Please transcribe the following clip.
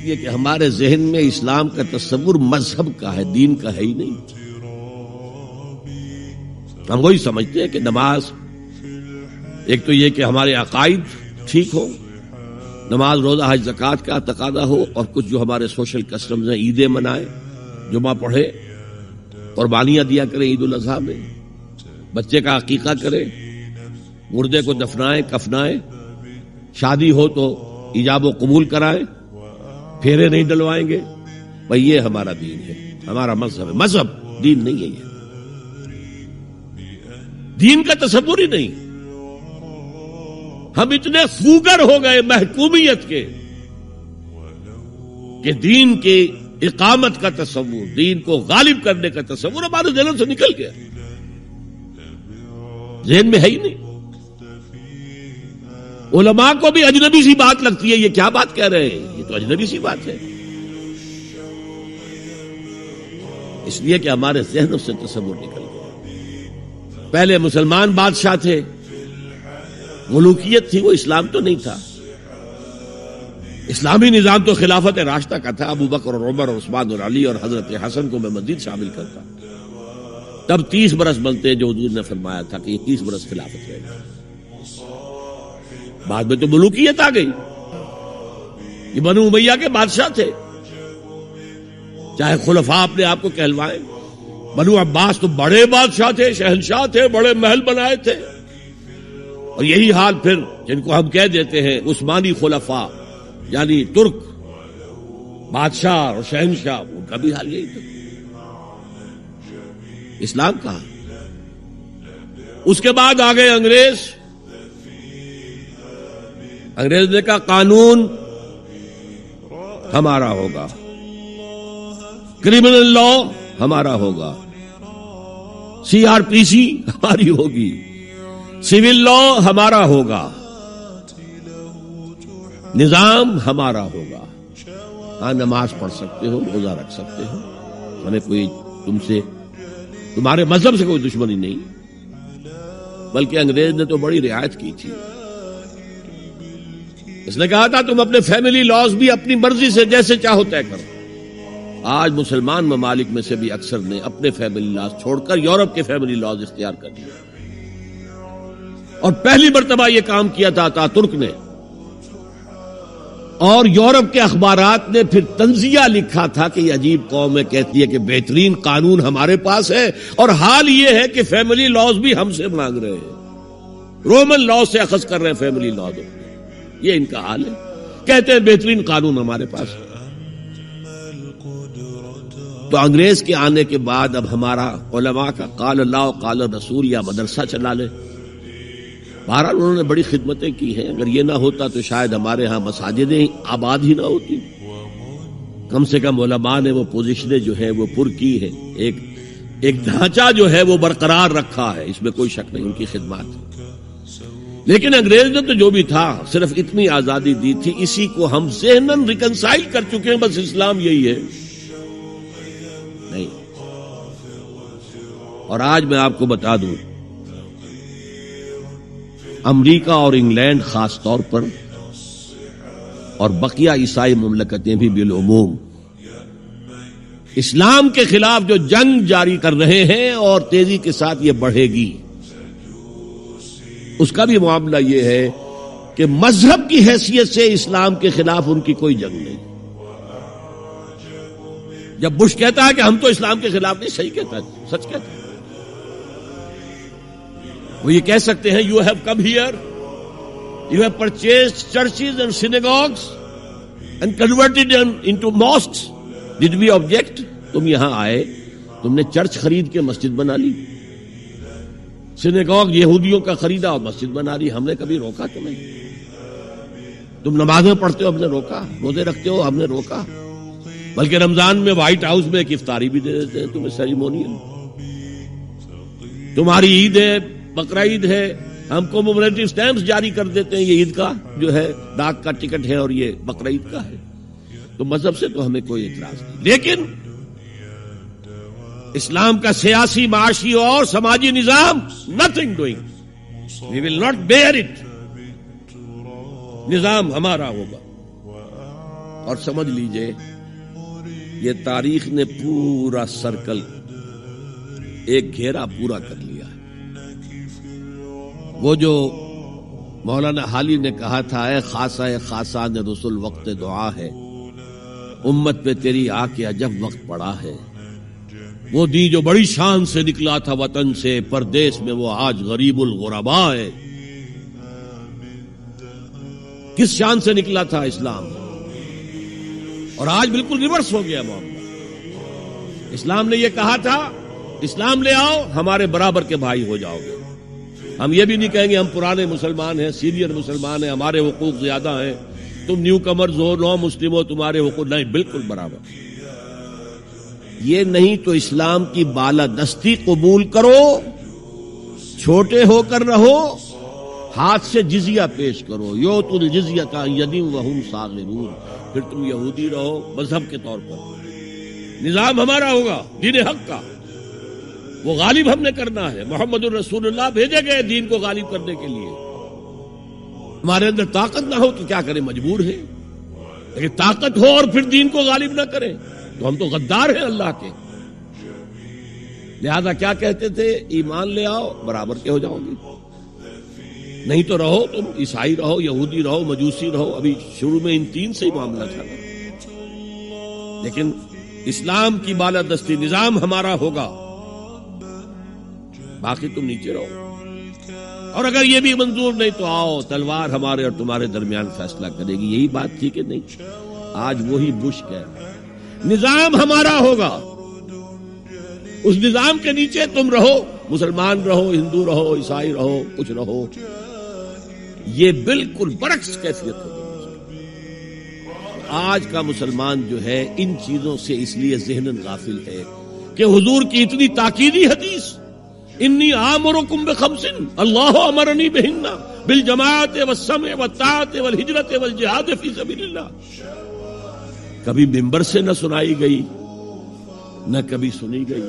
لیے کہ ہمارے ذہن میں اسلام کا تصور مذہب کا ہے، دین کا ہے ہی نہیں. ہم وہی سمجھتے ہیں کہ نماز ایک تو یہ کہ ہمارے عقائد ٹھیک ہو، نماز روزہ حج زکوٰۃ کا تقاضا ہو، اور کچھ جو ہمارے سوشل کسٹمز ہیں، عیدیں منائے، جمعہ پڑھے، قربانیاں دیا کریں عید الاضحیٰ میں، بچے کا عقیقہ کرے، مردے کو دفنائے کفنائے، شادی ہو تو ایجاب و قبول کرائیں، پھیرے نہیں ڈلوائیں گے. بھئی یہ ہمارا دین ہے، ہمارا مذہب ہے. مذہب دین نہیں ہے، یہ دین کا تصور ہی نہیں. ہم اتنے خوگر ہو گئے محکومیت کے کہ دین کی اقامت کا تصور، دین کو غالب کرنے کا تصور ہمارے ذہن سے نکل گیا، ذہن میں ہے ہی نہیں. علماء کو بھی اجنبی سی بات لگتی ہے، یہ کیا بات کہہ رہے ہیں، یہ تو اجنبی سی بات ہے. اس لیے کہ ہمارے ذہن سے تصور نکل گیا. پہلے مسلمان بادشاہ تھے، ملوکیت تھی، وہ اسلام تو نہیں تھا. اسلامی نظام تو خلافت راشدہ کا تھا. ابو بکر اور عمر اور عثمان اور علی اور حضرت حسن کو میں مزید شامل کرتا. تب 30 برس بنتے ہیں جو حضور نے فرمایا تھا کہ یہ 30 برس خلافت رہے گا. بعد میں تو ملوکیت آ گئی. یہ بنو امیہ کے بادشاہ تھے، چاہے خلفاء اپنے آپ کو کہلوائیں. بنو عباس تو بڑے بادشاہ تھے، شہنشاہ تھے، بڑے محل بنائے تھے. اور یہی حال پھر جن کو ہم کہہ دیتے ہیں عثمانی خلفاء، یعنی ترک بادشاہ اور شہنشاہ، ان کا بھی حال یہی تھا. اسلام کہا. اس کے بعد آ گئے انگریز. انگریز نے کہا قانون ہمارا ہوگا، کرمنل لا ہمارا ہوگا، CRPC ہماری ہوگی، سول لا ہمارا ہوگا، نظام ہمارا ہوگا. ہاں نماز پڑھ سکتے ہو، روزہ رکھ سکتے ہو، ہمیں کوئی تمہارے مذہب سے کوئی دشمنی نہیں. بلکہ انگریز نے تو بڑی رعایت کی تھی. اس نے کہا تھا تم اپنے فیملی لاز بھی اپنی مرضی سے جیسے چاہو طے کرو. آج مسلمان ممالک میں سے بھی اکثر نے اپنے فیملی لاز چھوڑ کر یورپ کے فیملی لاز اختیار کر لیے. اور پہلی مرتبہ یہ کام کیا تھا ترک نے. اور یورپ کے اخبارات نے پھر تنزیہ لکھا تھا کہ یہ عجیب قوم ہے، کہتی ہے کہ بہترین قانون ہمارے پاس ہے، اور حال یہ ہے کہ فیملی لاز بھی ہم سے مانگ رہے ہیں، رومن لا سے اخذ کر رہے ہیں فیملی لاز. یہ ان کا حال ہے. کہتے ہیں بہترین قانون ہمارے پاس. تو انگریز کے آنے کے بعد اب ہمارا علماء کا قال اللہ و قال رسول یا مدرسہ چلا لے. بہرحال انہوں نے بڑی خدمتیں کی ہیں. اگر یہ نہ ہوتا تو شاید ہمارے ہاں مساجدیں آباد ہی نہ ہوتی. کم سے کم علماء نے وہ پوزیشنیں جو ہیں وہ پر کی ہیں، ایک ڈھانچہ جو ہے وہ برقرار رکھا ہے، اس میں کوئی شک نہیں ان کی خدمات. لیکن انگریز نے تو جو بھی تھا صرف اتنی آزادی دی تھی، اسی کو ہم ذہناً ریکنسائل کر چکے ہیں. بس اسلام یہی ہے نہیں. اور آج میں آپ کو بتا دوں، امریکہ اور انگلینڈ خاص طور پر اور بقیہ عیسائی مملکتیں بھی بالعموم اسلام کے خلاف جو جنگ جاری کر رہے ہیں، اور تیزی کے ساتھ یہ بڑھے گی، اس کا بھی معاملہ یہ ہے کہ مذہب کی حیثیت سے اسلام کے خلاف ان کی کوئی جنگ نہیں. جب بش کہتا ہے کہ ہم تو اسلام کے خلاف نہیں، صحیح کہتا ہے، سچ کہتا ہے. وہ یہ کہہ سکتے ہیں you have come here, you have purchased churches and synagogues and converted into mosques, did we object? تم یہاں آئے، تم نے چرچ خرید کے مسجد بنا لی، سینیگاگ یہودیوں کا خریدا اور مسجد بنا لی، ہم نے کبھی روکا تمہیں؟ تم نمازیں پڑھتے ہو، ہم نے روکا؟ روزے رکھتے ہو، ہم نے روکا؟ بلکہ رمضان میں وائٹ ہاؤس میں ایک افطاری بھی دے دیتے ہیں تمہیں سیریمونیل. تمہاری عید ہے، بقرہ عید ہے، ہم کو کومیموریٹو سٹیمپس جاری کر دیتے ہیں، یہ عید کا جو ہے ڈاک کا ٹکٹ ہے اور یہ بقرہ عید کا ہے. تو مذہب سے تو ہمیں کوئی اعتراض نہیں، لیکن اسلام کا سیاسی، معاشی اور سماجی نظام nothing doing. We will not bear it. نظام ہمارا ہوگا اور سمجھ لیجئے یہ تاریخ نے پورا سرکل ایک گھیرا پورا کر لیا ہے۔ وہ جو مولانا حالی نے کہا تھا، اے خاصہ خاصان رسول وقت دعا ہے، امت پہ تیری آ کے عجب وقت پڑا ہے۔ وہ دین جو بڑی شان سے نکلا تھا وطن سے، پردیس میں وہ آج غریب الغربا ہے۔ کس شان سے نکلا تھا اسلام، اور آج بالکل ریورس ہو گیا معاملہ۔ اسلام نے یہ کہا تھا اسلام لے آؤ، ہمارے برابر کے بھائی ہو جاؤ گے۔ ہم یہ بھی نہیں کہیں گے ہم پرانے مسلمان ہیں، سینئر مسلمان ہیں، ہمارے حقوق زیادہ ہیں، تم نیو کمرز ہو، نو مسلم ہو، تمہارے حقوق نہیں، بالکل برابر۔ یہ نہیں تو اسلام کی بالادستی قبول کرو، چھوٹے ہو کر رہو، ہاتھ سے جزیہ پیش کرو، یؤتوا الجزیۃ عن ید وہم صاغرون، پھر تم یہودی رہو مذہب کے طور پر۔ نظام ہمارا ہوگا دین حق کا، وہ غالب ہم نے کرنا ہے۔ محمد الرسول اللہ بھیجے گئے دین کو غالب کرنے کے لیے۔ ہمارے اندر طاقت نہ ہو تو کیا کریں، مجبور ہے، لیکن طاقت ہو اور پھر دین کو غالب نہ کریں تو ہم تو غدار ہیں اللہ کے۔ لہذا کیا کہتے تھے، ایمان لے آؤ برابر کے ہو جاؤ گے، نہیں تو رہو تم عیسائی رہو، یہودی رہو، مجوسی رہو۔ ابھی شروع میں ان تین سے ہی معاملہ تھا، لیکن اسلام کی بالادستی نظام ہمارا ہوگا، باقی تم نیچے رہو۔ اور اگر یہ بھی منظور نہیں تو آؤ، تلوار ہمارے اور تمہارے درمیان فیصلہ کرے گی۔ یہی بات تھی کہ نہیں؟ آج وہی بش ہے، نظام ہمارا ہوگا، اس نظام کے نیچے تم رہو، مسلمان رہو، ہندو رہو، عیسائی رہو، کچھ رہو۔ یہ بالکل برعکس کیفیت ہوگی۔ آج کا مسلمان جو ہے ان چیزوں سے اس لیے ذہناً غافل ہے کہ حضور کی اتنی تاکیدی حدیث، انی آمرکم بخمس اللہ امرنی بہن بالجماعت والسمع والطاعت والہجرت والجہاد فی سبیل اللہ، کبھی ممبر سے نہ سنائی گئی، نہ کبھی سنی گئی۔